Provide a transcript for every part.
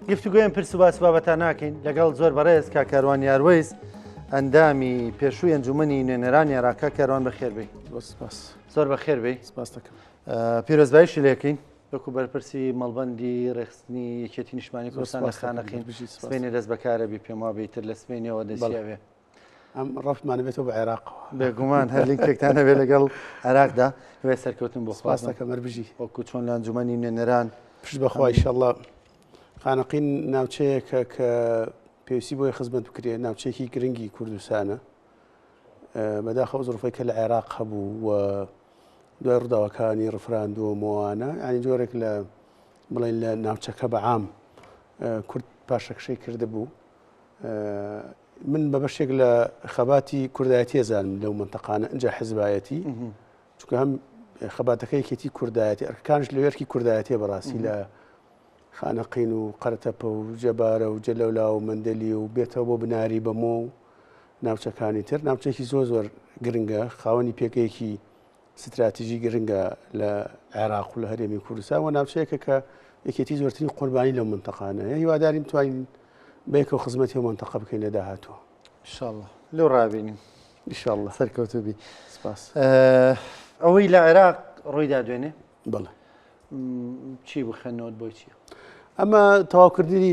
گفتوگویان پرس و باس بابەتان ناکەین لەگەڵ زۆر بەڕێز کاکەروان یاروەیز ئەندامی پێشووی ئەنجومەنی نوێنەرانی عێراق. کاکەروان بەخێر بێی. زۆر بەخێر بێی. پیرۆزبایشی لێکەین وەکو بەرپرسی مەڵبەندی ڕێخستنی یەکێتی نیشتمانی کوردستان لە خانەقین. سبەینێ دەست بەکارە بی پێم وا بیتر لە سبەینەوە دەستیاوێ ئەم ڕەفمانە بێتەوە بە عێراق بێگومان هەر لینکێکتانە بێ لەگەڵ عێراقدا وێ سەرکەوتن بۆ خواستەکە مەربژی وەکو چۆن لە ئەنجومەنی نوێنەران پشت بەخوا ئینشەڵڵا خانەقین ناوچەیەکە کە پێویستی بۆی خزمەت بکرێ ناوچەیەکی گرنگی کوردستانە بەداخەوە زۆرفەی کە لە عێراق هەبوو و دوای ڕووداوەکانی ڕفراندووەمەوانە ینی جۆرێک لە بڵێن لە ناوچەکە بەعام کورد پاشەکشەی کردبوو. من بە بەشێک لە خەباتی کوردایەتی ئەزانم لەو منتەقانە ئەنجا حیزبایەتی چونکە هەم خەباتەکە یەکێتی کوردایەتی ئەرکانش لە وێرکی کوردایەتیە بەڕاستی لە خانەقین و قەرتەپە و جەبارە و جەلەولا و مەندەلی و بێتەوە بۆ بناری بەمۆ و ناوچەکانی تر. ناوچێکی زۆر گرنگە خاوەنی پێگەیەکی ستراتیژی گرنگە لە عێراق و لە هەرێمی کوردستان و ناوچەیەکە کە یەکێتی زۆرترین قوربانی لەو منتەقانە هیواداریم توانین بەیەکەوە خزمەتی و منتەقە بکەین لە داهاتوە ئینشاءڵڵا لەو ڕابینین ئینشاءڵڵا سەرکەوتوبی. سپاس. ئەوەی لە عێراق ڕۆیدا دوێنێ بەڵێ چی بخەنەوە بۆی چیە؟ ئەمە تەواوکردنی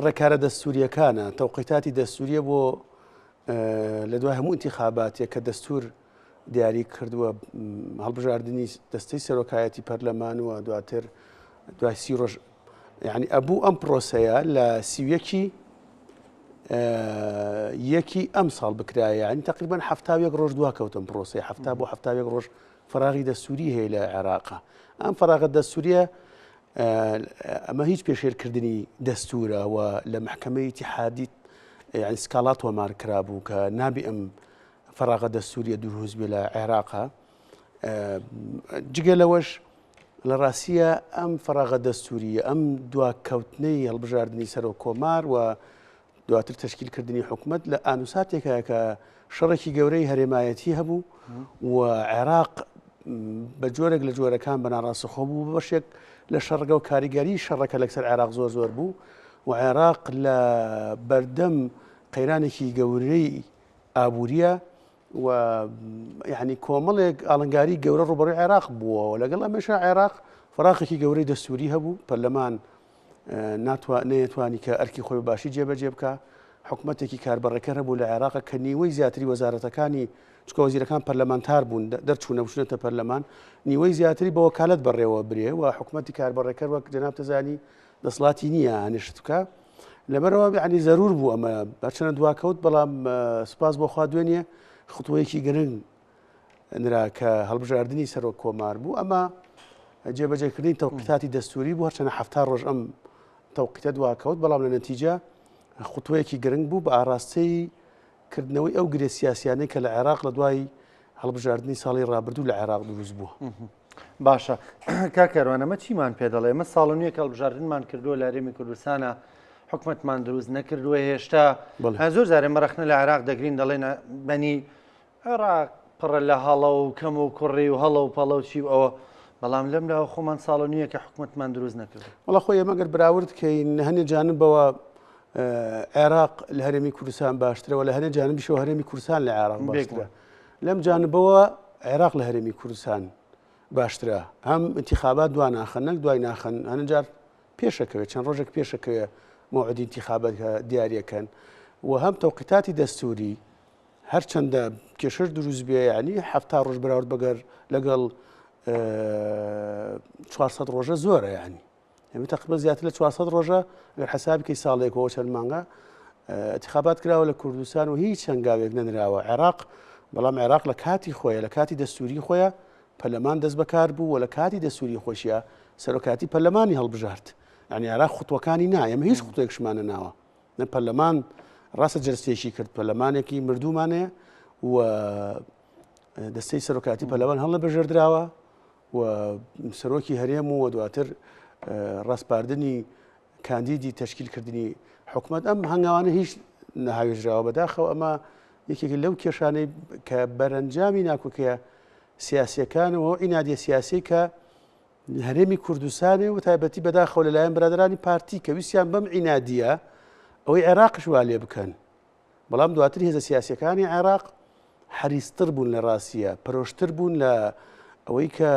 ڕێکارە دەستوریەکانە تەوقیتاتی دەستوریە بۆ لە دوای هەموو انتیخاباتێک کە دەستور دیاری کردووە هەڵبژاردننی دەستەی سەرۆکایەتی پەرلەمانوە دواتر دوای 30 ڕۆژ یعنی ئەبوو ئەم پرۆسەیە لە 31 ئەم ساڵ بکرایە ینی تقریبان 71 ڕۆژ دواکەوتم پرۆسی 70 بۆ 71 ڕۆژ فراغی دەستوری هەیە لە عێراقا. ئەم فراغە دەستوریە ئەمە هیچ پێشێرکردنی دەستورە و لە محکەمەی ئیتیحادی ینی سکاڵات تۆمار کرابوو کە نابی ئەم فراغە دەستوریە دروست بێ لە عێراقا. جگە لەوەش لە ڕاستیە ئەم فراغە دەستوریە ئەم دواکەوتنەی هەڵبژاردننی سەرۆک کۆمار و دواتر تشکیلکردنی حکوومەت لە ئانوساتێکە کە شەڕێکی گەورەی هەرێمایەتی هەبوو و عێراق بە جۆرێک لە جۆرەکان بەناڕاستەخۆ بوو بەشێک لە شەڕگە و کاریگەری شەڕەکە لەسەر عێراق زۆر بوو و عێراق لە بەردەم قەیرانێکی گەورەی ئابوووریە و یعنی کۆمەڵێک ئاڵنگاری گەورە ڕوبەڕووی عێراق بووەوە لەگەڵ ئەمەشە عێراق فراقێکی گەورەی دەستوری هەبوو پەرلەمان نەیەتوانی کە ئەرکی خۆی باشی جێبەجێ بکە حکوومەتێکی کاربڕێکە هەبوو لە عێراق کە نیوەی زیاتری وەزارەتەکانی چکە وەزیرەکان پەرلەمانتار بوون دەرچوونە بچونەتە پەرلەمان نیوەی زیاتری بە وەکالەت بەڕێوە برێ و حکوومەتی کاربڕێکەر وەک جەناب تەزانی دەسڵاتی نییە هەنیشت بکە لەبەرەوە ینی زەرور بوو ئەمە بەچەنە دواکەوت بەڵام سپاس بۆ خوا دوێنیە خوتوەیەکی گرنگ نرا کە هەڵبژاردننی سەرۆک کۆمار بوو ئەمە جێبەجێکردنی تەوقیتاتی دەستوری بوو هەرچەنە 70 ڕۆژ ئەم تەوقیتە دواکەوت بەڵام لە نەتیجە خوتوەیەکی گرنگ بوو بە ئاراستەی کردنەوەی ئەو گرێ سیاسیانەی کە لە عێراق لە دوای هەڵبژاردننی ساڵی ڕابردوو لە عێراق دروست بووە. باشە کاکەروانەمە چیمان پێ دەڵێ ئمە ساڵ نییە کە هەڵبژاردنمان کردووە لە هەرێمی کوردستانە حکوومەتمان دروست نەکردووە هێشتا زۆر جارێ مەرەخنە لە عێراق دەگرین دەڵێن بەنی عێراق پڕە لە هەڵە و کەم و کوڕی و هەڵە و پەڵە و چی ئەوە بەڵام لەم لاوە خۆمان ساڵ نییە کە حکوومەتمان دروست نەکرد. وەڵا خۆی ئەمەگەر براورد کەین هەنێ جانبەوە عێراق لە هەرێمی کوردستان باشترەوە لە هەنێ جانبیشەوە هەرێمی کوردستان لە عێراق باشترە لەم جانبەوە عێراق لە هەرێمی کوردستان باشترە هەم انتیخابات دوا ناخەن نەک دوای ناخەن هەنە جار پێشەکەوێت چەند ڕۆژێک پێشەکەوێ موعدی انتیخابات دیاریەکەن و هەم تەوقیتاتی دەستوری هەرچەندە کێشەش دروست بێ ینی 70 ڕۆژ براورد بەگەر لەگەڵ 400 ڕۆژە زۆرە ینی ئەمە تقریبا زیاتر لە 400 ڕۆژە ئەگەر حسابیکەی ساڵێکەوە چەند مانگە انتیخابات کراوە لە کوردستان و هیچ هەنگاوێک نەنراوە عێراق بەڵام عێراق لە کاتی خۆیە لە کاتی دەستوری خۆیە پەرلەمان دەست بەکار بوو و لە کاتی دەستوری خۆشیە سەرۆکاتی پەرلەمانی هەڵبژارد ینی عێراق خوتوەکانی نا ئێمە هیچ خوتوێکشمانە ناوە نە پەرلەمان ڕاستە جەرسێکی کرد پەرلەمانێکی مردومانەیە و دەستەی سەرۆکاتی پەرلەمان هەڵە بەژێردراوە و سەرۆکی هەرێم و دواتر ڕاستپاردنی کاندیدی تشکیلکردنی حکوومەت ئەم هەنگاوانە هیچ نەهاوێژراوە بەداخەوە ئەمە یەکێک لەو کێشانەی کە بەرەنجامی ناکوکەیە سیاسیەکانەوە ئینادیە سیاسی کە هەرێمی کوردستانی و تایبەتی بەداخەوە لەلایەن برادرانی پارتی کە ویسیان بەم عینادیە ئەوەی عێراقش وا لێ بکەن بەڵام دواتر هێزە سیاسیەکانی عێراق حریستر بوون لە ڕاستیە پەرۆشتر بوون لە ئەوەی کە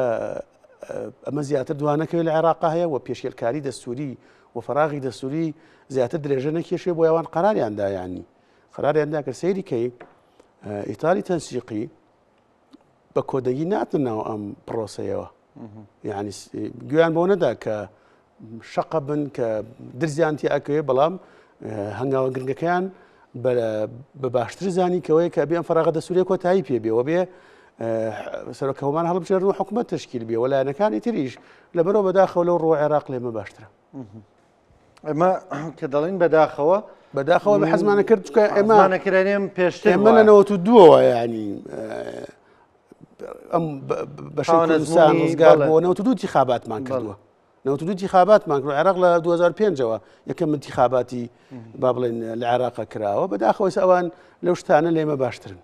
ئەمە زیاتر دوانەکەوێت لە عێراقا هەیە و پێشێلکاری دەستوری و فەراغی دەستوری زیاتر درێژە نەکێشێ بۆ ئەوان قەراریاندا یانی قەراریاندا کە سەیری کەی ئیتالی تەنسیقی بە کۆدەگی ناتن ناو ئەم پرۆسەیەوە یعنی گویان بۆ نەدا کە شەقە بن کە درزیانتی ئەکەوێ بەڵام هەنگاوە گرنگەکەیان بە باشتر زانی کەوەیە کە بێ ئەم فەراغە دەسووریە کۆتایی پێ بێەوە بێ سەرۆکەوەمان هەڵبژێرن و حکومەت تشکیل بێ وەلایەنەکانی تریش لەبەرەوە بەداخەوە لەو ڕۆ عێراق لێمە باشترە ئەمە کە دەڵین بەداخەوە بە حەزمانە کرد چکە ئێمەکردێنێم پێشتر ئێمە لە 92ەوە ینی ئەم بەشی کوردستان ڕزگار بۆ 92 انتخاباتمان کردووە 92 انتخاباتمان کرد عێراق لە 2005ەوە یەکەم انتخاباتی با بڵێن لە عێراقا کراوە بەداخەوە ئەوان لەو شتانە لێمە باشترن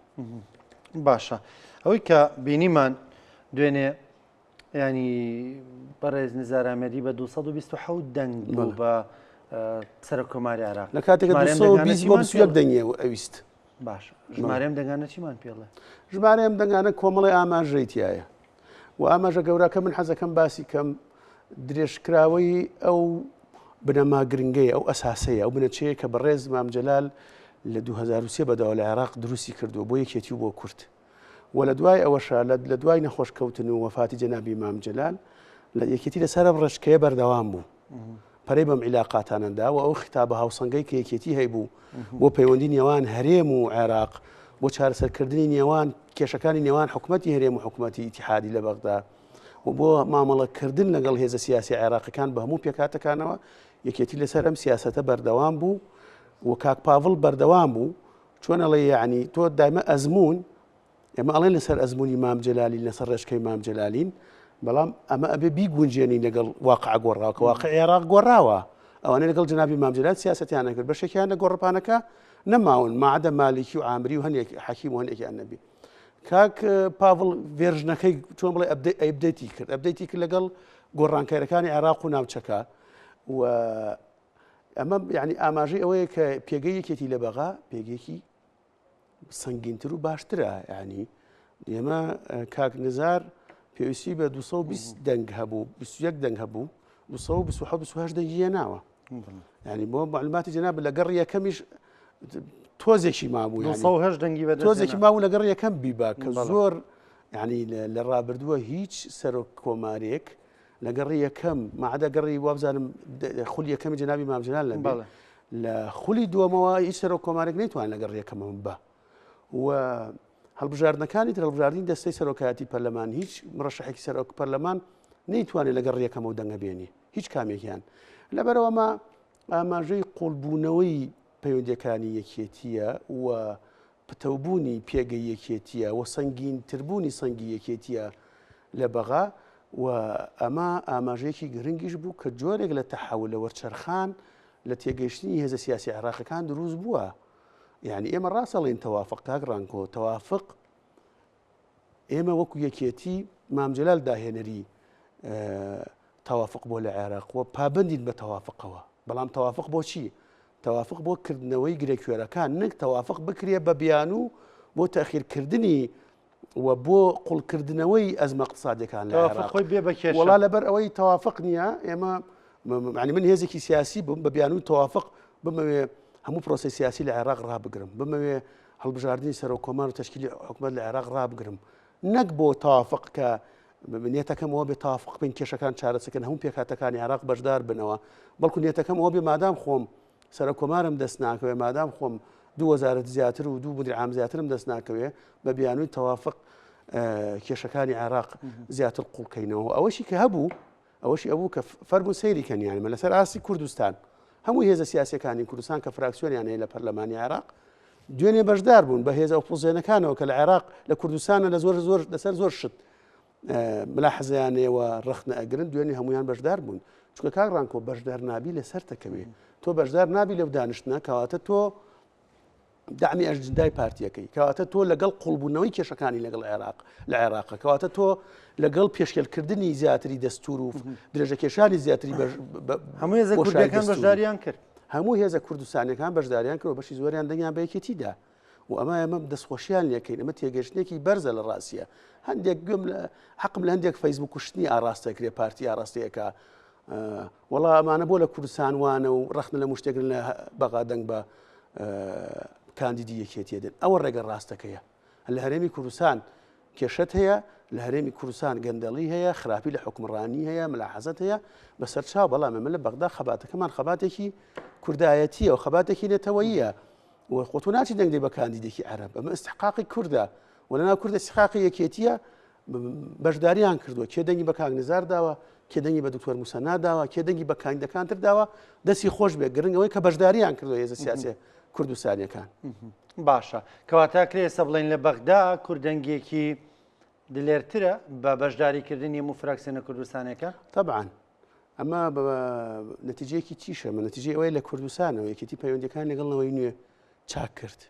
باشە ئەوەی کە بینیمان دوێنێ ینی بەڕێز نزار ئەحمەدی بە 227 دەنگ بوو بە سەرۆکۆماری عێراق لە کاتێکە 221 دەنگێ ئەویست باش ژمارەم دەنگانە چیمان پێڵێ ژمارەم دەنگانە کۆمەڵی ئاماژەیتیایە و ئاماژە گەورەکە من حەزەکەم باسی کەم درێژکراوەی ئەو بنەما گرنگەیە ئەو ئەساسەیە ئەو بنەچەیە کە بەڕێز مام جەلال لە 2023 بەداوە لە عێراق دروستی کردووە بۆ یەکێتی و بۆ کورد و لە دوای ئەوەشە لە دوای نەخۆشکەوتن و وەفاتی جەنابی مام جەلال لە یەکێتی لەسەر ڕێژکەیە بەردەوام بوو پەرەی بەم عیلاقاتانەدا و ئەو خیتابە هاوسەنگەی کە یەکێتی هەیبوو بۆ پەیوەندی نێوان هەرێم و عێراق بۆ چارەسەرکردنی نێوان کێشەکانی نێوان حکوومەتی هەرێم و حکوومەتی ئیتیحادی لە بەغدا و بۆ مامەڵەکردن لەگەڵ هێزە سیاسی عێراقیەکان بە هەموو پێکاتەکانەوە یەکێتی لەسەر ئەم سیاسەتە بەردەوام بوو و کاک پاڤڵ بەردەوام بوو چۆن ئەڵێ یعنی تۆ دایمە ئەزمون ئێمە ئەڵێن لەسەر ئەزمموی مام جەلالی لەسەر ڕێژکەی مام جەلالین بەڵام ئەمە ئەبێ بیگونجێنی لەگەڵ واقع گۆڕاوە کە واقع عێراق گۆڕاوە ئەوانە لەگەڵ جنابی مام جەلال سیاسەتیان نەکرد بەشێکیان لە گۆڕپانەکە نەماون مادە مالیکی و عامری و هەندێک حەکیم و هەندێکیان نەبی کاک پاڤڵ ڤێرژنەکەی چۆن بڵێ ئەیبدەیتی کرد لەگەڵ گۆڕانکاریەکانی عێراق و ناوچەکە و ئەمە یعنی ئاماژەی ئەوەیە کە پێگەی یەکێتی لە بەغا پێگەیەکی سەنگینتر و باشترە ینی ئێمە کاک نزار پێویستی بە 220 دەنگ هەبوو 21 دەنگ هەبوو 228 دەنگی هێناوە ینی بۆ معلوماتی جەناب لە گەڕ یەکەمیش تۆزێکی مابوو تۆزێکی مابوو لەگەڕ یەکەم بیبا کە زۆر ینی لە ڕابردووە هیچ سەرۆک کۆمارێک لەگەڕی یەکەم مادە گەڕی وابزانم خولی یەکەمی جەنابی مام جەلال لە خولی دووەمەوە هیچ سەرۆک کۆمارێک نەیتوان لەگەڕ یەکەمەوە بە و هەڵبژاردنەکانی تر هەڵبژاردنی دەستەی سەرۆکایەتی پەرلەمان هیچ مڕەشەحێکی سەرۆک پەرلەمان نەیتوانێت لەگەڕ یەکەمەوە دەنگە بێنی هیچ کامێکیان لەبەرەوەمە ئاماژەی قوڵبوونەوەی پەیوەندیەکانی یەکێتیە و پتەوبوونی پێگەی یەکێتیە و سەنگینتربوونی سەنگی یەکێتیە لە بەغا و ئەمە ئاماژەیەکی گرنگیش بوو کە جۆرێک لە تەحول لە وەرچەرخان لە تێگەیشتنی هێزە سیاسی عێراقیەکان دروست بووە یعنی ئێمە ڕاستەڵێن تەوافق کاک ڕانکۆ تەوافق ئێمە وەکو یەکێتی مام جەلال داهێنەری تەوافق بۆ لە عێراق و پابندین بە تەوافقەوە بەڵام تەوافق بۆ چی؟ تەوافق بۆ کردنەوەی گرێکوێرەکان نەک تەوافق بکرێ بە بیان و بۆ تەخیرکردنی و بۆ قوڵکردنەوەی ئەزمە اقتصادیەکان لە عێراق وەڵا لەبەر ئەوەی تەوافق نییە ئێمە عنی من هێزێکی سیاسی بووم بە بیان و تەوافق بمەوێ هەموو پرۆسی سیاسی لە عێراق ڕابگرم بمەوێ هەڵبژاردننی سەرۆک کۆمار و تەشکیلی حکومەت لە عێراق ڕابگرم نەک بۆ تەوافق کە نێتەکەمەوە بێ تەوافق بین کێشەکان چارەسەکەن هەموو پێکاتەکانی عێراق بەشدار بنەوە بەڵکو نێتەکەمەوە بێ مادام خۆم سەرۆک کۆمارم دەست ناکەوێ مادام خۆم 2 وەزارەت زیاتر و 2 مدیر عام زیاترم دەست ناکەوێ بە بیانووی تەوافق کێشەکانی عێراق زیاتر قوڵکەینەوە ئەوەشی کە هەبوو ئەوەشی ئەوبوو کە فەرمو سەیری کەنیانمە لەسەر ئاسی کوردستان هەموو هێزە سیاسەکانی کوردستان کە فراکسیۆنیان هەیە لە پەرلەمانی عێراق دوێنێ بەشدار بوون بە هێزە ئۆپۆزیۆنەکانەوە کە لە عێراق لە کوردستانە لە زۆر لەسەر زۆر شت ملاحەزەیانەوە ڕەخنە ئەگرن دوێنێ هەمویان بەشدار بوون چونکە کاک ڕانکۆ بەشدار نابی لەسەر تەکەوێ تۆ بەشدار نابی لەو دانیشتنە کەواتە تۆ دامی ئەژندای پارتیەکەی کەواتە تۆ لەگەڵ قوڵبوونەوەی کێشەکانی لەگەڵ لە عێراق کەواتە تۆ لەگەڵ پێشکەلکردنی زیاتری دەستور و درێژەکێشانی زیاتری هەموو هێزە کوردەکان بەشداریان کرد هەموو هێزە کوردستانەکان بەشداریان کرد و بەشی زۆریان دەنگیان بە یەکێتیدا و ئەمە دەستخۆشیان لەکەین ئەمە تێگەشتێکی بەرزە لە ڕاستیە هەندێک گوێم حەقم لە هەندێک فەیسبوک کوشتنی ئاراستەکرێ پارتی ئاراستەیەەکە وەڵا ئەمانە بۆ لە کوردستان وانە و ڕەخنە لە مشتێکن لە بەغادەنگ بە کاندیدی یەکێتیدن ئەوە ڕێگە ڕاستەکەیە لە هەرێمی کوردستان کێشت هەیە لە هەرێمی کوردستان گەندەڵی هەیە خراپی لە حکمڕانی هەیە ملاحەزەت هەیە بەسەر چاو بەڵام ئەمە لە بەغدا خەباتەکەمان خەباتێکی کوردایەتیە و خەباتێکی نێتەوەییە و خۆتو ناچی دەنگی بە کاندیدێکی عەرەب ئەمە استحقاقی کوردە و لەناو کوردە استحقاقی یەکێتیە بەشداریان کردووە کێ دەنگی بە کاک نزار داوە کێ دەنگی بە دکتۆر موسە ناداوە کێ دەنگی بە کاندیدەکانتر داوە دەستی خۆش بێ گرنگەوەی کە بەشداریان کردووە هێزە سیاسێ کوردستانیەکان باشە کەواتە کرێسە بڵین لە بەغدا کوردەنگێکی دلێرترە بە بەشداریکردنی هەموو فراکسیۆنە کوردستانەکە طبعاً ئەمە نەتیجەیەکی چیشە مە نەتیجەی ئەوەی لە کوردستانەوە یەکێتی پەیوەندیەکان لەگەڵەوەی نوێ چاک کرد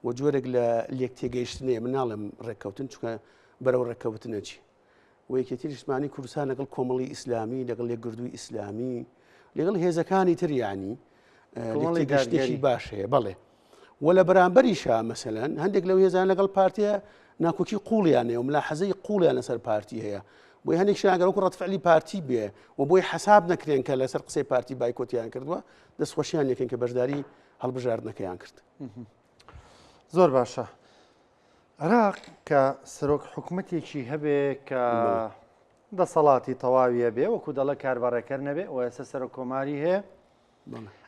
و جۆرێک لە لێک تێگەیشتنەیە من ناڵێم ڕێککەوتن چونکە بەرەو ڕێککەوتنەچی و یەکێتی نیشتمانی کوردستان لەگەڵ کۆمەڵی ئیسلامی لەگەڵ یەکگردووی ئیسلامی لەگەڵ هێزەکانی تر یانی تێگەشتێکی باش هەیە بەڵێ و لە بەرامبەریشە مەسەلەن هەندێک لەو هێزان لەگەڵ پارتیە ناکۆکی قوڵیانەیە و ملاحەزەی قوڵیان لەسەر پارتی هەیە بۆی هەندێک شاگەرەوەکو ڕەتفعلی پارتی بێ و بۆی حساب نەکرێن کە لەسەر قسەی پارتی بایکۆتیان کردووە دەستخۆشیان یەکەن کە بەشداری هەڵبژاردنەکەیان کرد. زۆر باشە. عێراق کە سەرۆک حکوومەتێکی هەبێ کە دەسەڵاتی تەواویە بێ وەکو دەڵە کاربڕێکەر نەبێ و ئێستا سەرۆک کۆماری هەیە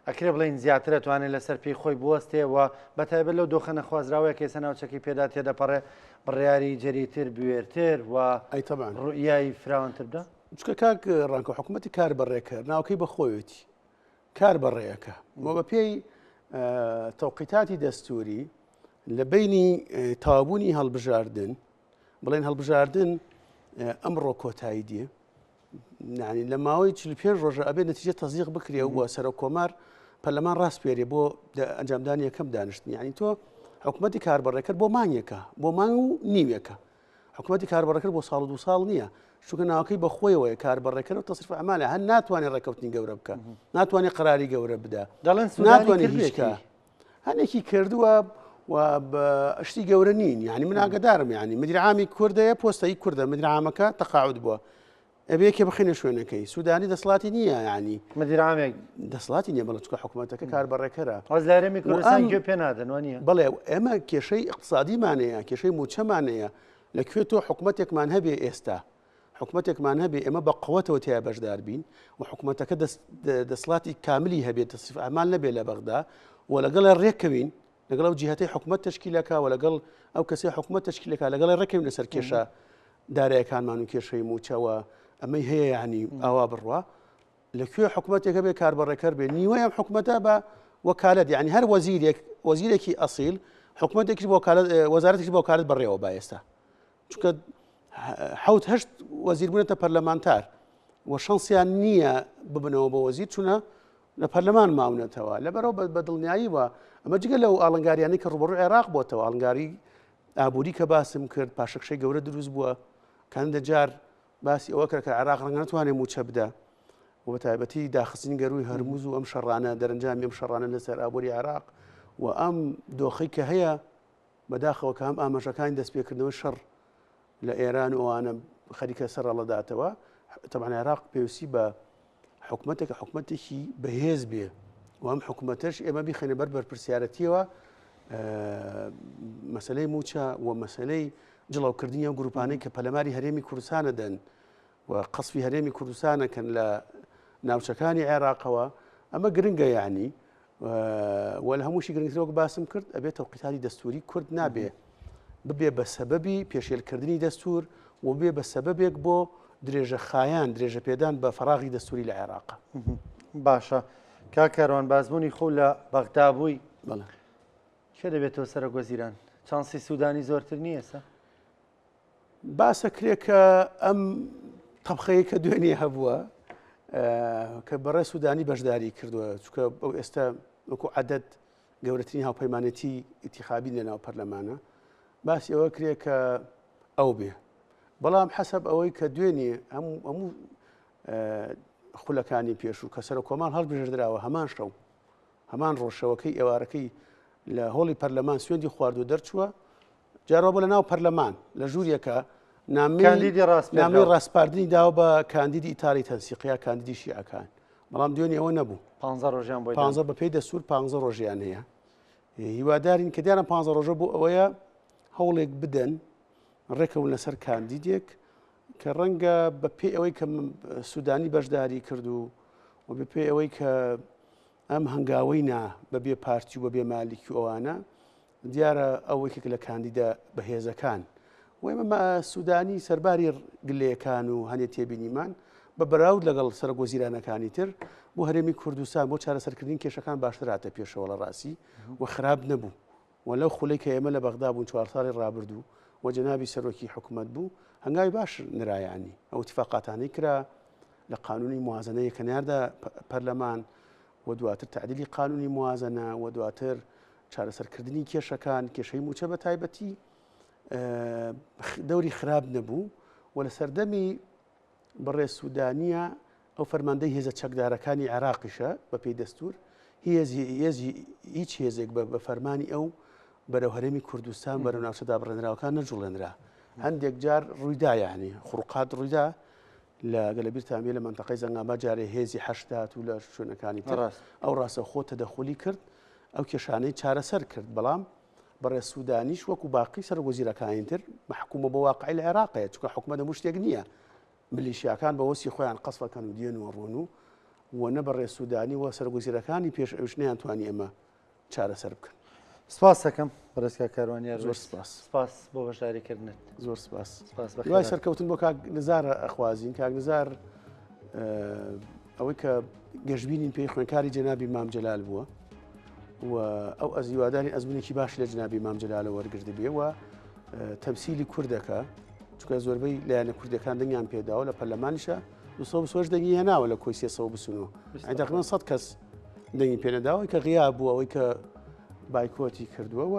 ئەکرێ بڵین زیاتر دەتوانێت لەسەر پێی خۆی بوەستێ و بەتایبەت لەو دۆخە نەخوازراوەیە کە ئێستا ناوچەکەی پێدا تێدەپەڕێ بڕیاری جەریتر بوێرتر و ڕوئیایی فراوانتر بدە چکە کاک ڕانکە حکوومەتی کار بەڕێکرد ناوکەی بەخۆیەتی کار بەڕێیەکە بۆ بە پێی تەوقیتاتی دەستوری لە بینی تاوابوونی هەڵبژاردن بڵێن هەڵبژاردن ئەمڕۆ کۆتایی دیە نانی لە ماوەی 45 ڕۆژە ئەبێ نەتیجە تەزیق بکرێ و بۆ سەرۆک کۆمار پەرلەمان ڕاستپێرێ بۆ ئەنجامدانی یەکەم دانیشتنی ینی تۆ حکوومەتی کاربڕێکرد بۆ مانگێکە بۆ مانگ و نیمێکە حکوومەتی کاربڕێکرد بۆ ساڵ و 2 ساڵ نییە چونکە ناوەکەی بەخۆیەوەیە کاربڕێکرد و تەصریف ئەعمالە هەر ناتوانێت ڕێکەوتنی گەورە بکە ناتوانێت قەراری گەورە بدە ناتوانێت هیچکە هەنێکی کردووە و شتی گەورە نین یعنی من ئاگدارم یعنی مدیر عامی کوردەیە پۆستەی کوردە مدیر عامەکە تەقاعود بووە ئەبێکێ بخینە شوێنەکەی سوودانی دەسڵاتی نییە ینی مدیر عامێک دەسڵاتی نییە بەڵە چکە حکوومەتەکە کاربڕێکەرە ئەوە لە هەرێمی کوردستان گوێ پێ نادەنەوە نییە بەڵێ ئێمە کێشەی اقتصادیمانەیە کێشەی موچەمانەیە لەکوێ تۆ حکوومەتێکمان هەبێ ئێستا حکوومەتێکمان هەبێ ئێمە بە قوتەوە تیا بەشدار بین و حکوومەتەکە دەسڵاتی کاملی هەبێت تەصریف ئەعمال نەبێ لە بەغدا و لەگەڵ ڕێککەوین لەگەڵ ئەو جیهەتەی حکوومەت تشکیلەکە و لەگەڵ ئەو کەسی حکوومەت تشکیلەکە لەگەڵ ڕێکەوین لەسەر کێشە دارایەکانمان و کێشەی موچەوە ئەمەی هەیە یعنی ئاوا بڕوە لەکوێ حکوومەتێکە بێ کاربڕێکەر بێ نیوەی ئەم حکوومەتە بە وەکالەت یعنی هەر وەزیرێکی ئەسیل حکوومەتێکی وەزارەتێکی بە وەکالەت بەڕێوە با ئێستا چونکە 7 وەزیربوونەتە پەرلەمانتار و شانسیان نییە ببنەوە بە وەزیر چونە لە پەرلەمان ماونەتەوە لەبەرەوە بە دڵنیایی وە ئەمە جگە لەو ئاڵنگاریانی کە ڕوبەڕووی عێراق بۆتەوە ئاڵنگاری ئابووری کە باسم کرد پاشەکشەی گەورە دروست بووە کەندە جار باسی ئەوە کرد کە عێراق ڕەنگە نتوانێت موچە بدە و بە تایبەتی داخستنی گەروی هەرموز و ئەم شەڕانە دەرەنجامی ئەم شەڕانە لەسەر ئابووری عێراق و ئەم دۆخەی کە هەیە بەداخەوە کە ئەم ئاماژەکانی دەستپێکردنەوەی شەڕ لە ئێران و ئەوانە خەریکە سەرڕەڵەداتەوە طبعا عێراق پێویستی بە حکوومەتێکە حکوومەتێکی بەهێز بێ و ئەم حکوومەتەش ئێمە بیخێنە بەر بەرپرسیارەتیەوە مەسلەی موچە و مەسلەی جڵاوکردنی ئەم گروپانەی کە پەلەماری هەرێمی کوردستانە دەن و قەسفی هەرێمی کوردستانەکەن لە ناوچەکانی عێراقەوە ئەمە گرنگە یعنی و لە هەمووشی گرنگترەوە باسم کرد ئەبێت تەوقیتاتی دەستوری کورد نابێ ببێ بە سەبەبی پێشێلکردنی دەستور و بێ بە سەبەبێک بۆ درێژە خایان درێژە پێدان بە فەراغی دەستوری لە عێراق. باشە کاکەڕوان بازبوونی خۆ لە بەغدا بووی کێ دەبێتەوە سەرۆک وەزیران چانسی سوودانی زۆرتر نییە ئێستا باسەکرێ کە ئەم تەبخەیە کە دوێنێ هەبووە کە بەڕێ سوودانی بەشداری کردووە چونکە ئەو ئێستا وەکو عەدەد گەورەترین هاوپەیمانەتی ئیتیخابی لەناو پەرلەمانە باسی ئەوە کرێ کە ئەو بێ بەڵام حەسەب ئەوەی کە دوێنێ هەموو خولەکانی پێشوو کە سەر کۆمان هەڵبژێردراوە هەمان شەو هەمان ڕۆژەوەکەی ئێوارەکەی لە هۆڵی پەرلەمان سوێندی خواردو دەرچووە جارەوە بۆ لە ناو پەرلەمان لە ژووریەکە نامەی ڕاستپاردنی داوە بە کاندیدی ئیتالی تەنسیقیا کاندیدی شیعەکان بەڵام دوێنێ ئەوە نەبوو 15 بەپێی دەستور 15 ڕۆژیان هەیە هیوادارین کە دیارە 15 ڕۆژە بۆ ئەوەیە هەوڵێک بدەن ڕێکەون لەسەر کاندیدێک کە ڕەنگە بەپێ ئەوەی کە سوودانی بەشداری کردو و بەپێ ئەوەی کە ئەم هەنگاوەی نا بەبێ پارتی و بەبێ مالیکی ئەوانە دیارە ئەوەیەک لە کاندیدا بەهێزەکان وەمە سوودانی سەرباری گلەیەکان و هەنێ تێبینیمان بە بەراورد لەگەڵ سەرۆکوەزیرانەکانی تر بۆ هەرێمی کوردستان بۆ چارەسەرکردنی کێشەکان باشتر هاتە پێشەوە لە ڕاستی و خراپ نەبوو و لەو خولەی کە ئێمە لە بەغدا بوون 4 ساڵی ڕابردوو و جەنابی سەرۆکی حکوومەت بوو هەنگاوی باش نرایانی ئەو اتفاقاتانەی کرا لە قانونی موازنەیە کە ناردا پەرلەمان و دواتر تعدیلی قانونی موازنە و دواتر چارەسەرکردنی کێشەکان کێشەی موچە بە تایبەتی دەوری خراپ نەبوو و لە سەردەمی بەڕێ سوودانیە ئەو فەرماندەی هێزە چەکدارەکانی عێراقیشە بە پێی دەستور هیچ هێزێک بە فەرمانی ئەو بەرەو هەرێمی کوردستان بەرەو ناوچەدا بڕێنراوەکان نەجوڵێنرا هەندێک جار ڕوویدا یعنی خوڕقات ڕوویدا لە گەلەبیرتان بێ لە منتەقەی زەنگاما جارێ هێزی هەشتات و لە شوێنەکانی تر ئەو ڕاستە خۆ تەدەخولی کرد ئەو کێشانەی چارەسەر کرد بەڵام بەڕێ سوودانیش وەکو باقی سەرۆکوەزیرەکانی تر محکومە بە واقعی لە عێراقەیە چونکە حکومەت هەموو شتێک نییە ملیشیاکان بە وەسی خۆیان قەسفەکەن و دێن و ڕۆن و نە بەڕێ سوودانی و سەرۆکوەزیرەکانی پێش ئەوش نەیانتوانی ئەمە چارەسەر بکەن. سپاس دەکەم بەڕێزکا کاروانیار زۆر سپاس بۆ بەشداریکردنت زۆر سپاس دوای سەرکەوتن بۆ کاک نزارە ئەخوازین کاک نزار ئەوەی کە گەشتبینین پێی خوێنکاری جەنابی مام جەلال بووە و ئەو ئەزیوادانی ئەزمونێکی باش لە جنابی مام جەلالە وەرگرت بێ و تەمسیلی کوردەکە چونکە زۆربەی لایەنە کوردەکان دەنگیان پێداوە لە پەرلەمانیشە 200 دەنگی هێناوە لە کۆی 329 تقریباً 100 کەس دەنگی پێنەداوە کە غیاب بوو ئەوەی کە بایکۆتی کردووە و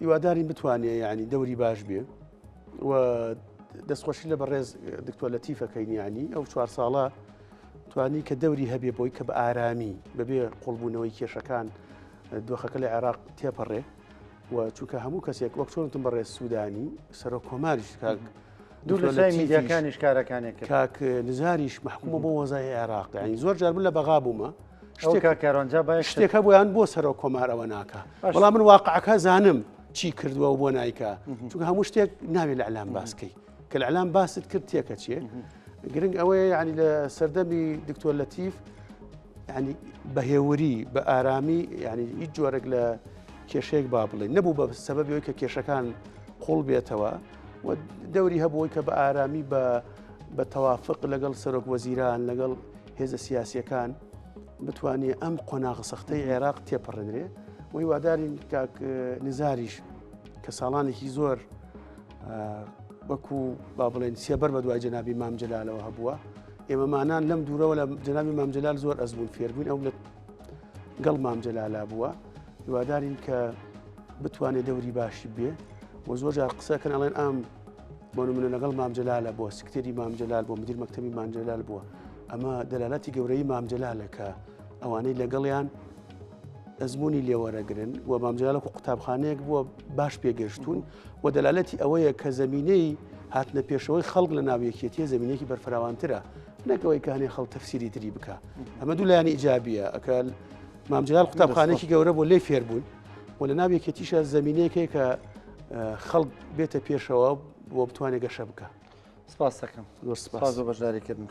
هیوادارین بتوانێت یعنی دەوری باش بێ و دەستخۆشی لە بەڕێز دکتۆر لەتیفەکەین یعنی ئەو 4 ساڵە توانی کە دەوری هەبێ بۆی کە بە ئارامی بەبێ قوڵبوونەوەی کێشەکان دۆخەکە لە عێراق تێپەڕێ و چونکە هەموو کەسێک وەک چۆنتم بەڕێز سوودانی سەرۆک کۆماریش دوور لە میدیاکانیش کارەکانێک کاک نزاریش محکومە بۆ وەزای عێراق یعنی زۆر جار من لە بەغا بوومە شتێکە بۆیان بۆ سەرۆک کۆمارەوە ناکە بەڵام من واقعەکە زانم چی کردووە و بۆ نایکە چونکە هەموو شتێک ناوێت لە ئەلام باسکەی کە لە ئەلام باست کرد تێکە چێ گرنگ ئەوەیە ینی لە سەردەمی دکتۆر لەتیف ینی بەهێوری بە ئارامی ینی هیچ جۆرەك لە کێشەیەک با بڵێ نەبوو بە سەبەبیەوەی کە کێشەکان قوڵ بێتەوە و دەوری هەبووی کە بە ئارامی بە تەوافق لەگەڵ سەرۆک وەزیران لەگەڵ هێزە سیاسیەکان بتوانێت ئەم قۆناغە سەختەی عێراق تێپەڕێنرێ و هیوادارین کاک نزاریش کە ساڵانێکی زۆر وەکو با بڵێن سێبەر بە دوای جەنابی مام جەلالەوە هەبووە ئێمەمانان لەم دوورەوە لە جەنابی مام جەلال زۆر ئەزبوون فێربووین ئەو لە گەڵ مام جەلالا بووە هیوادارین کە بتوانێت دەوری باشی بێ و زۆر جار قسەکەن ئەڵێن ئەم بۆ نمونە لەگەڵ مام جەلالە بۆ سکتێری مام جەلال بۆ مدیر مەکتەبی مام جەلال بووە ئەمە دەلالەتی گەورەی مام جەلالە کە ئەوانەی لەگەڵیان ئەزمموی لێوەرەگرن و مام جەلالە و قوتابخانەیەک بووە باش پێگەشتون و دەلالەتی ئەوەیە کە زمینەی هاتنە پێشەوەی خەڵک لە ناویەکێتیە زمینێکی بەرفراوانترە نەکەوەی کانێ خەڵ تەفسیری تری بکە ئەمە دوو لایانی ئیجابیە ئەکە مام جەلال قوتابخانەیەکی گەورە بۆ لێ فێربوون و لە ناویەکێتیشە زمینەیەکەی کە خەڵک بێتە پێشەوە بۆ بتوانێت گەشە بکە. سپاس دەکەم. سپاس بۆ بەشداریکردن.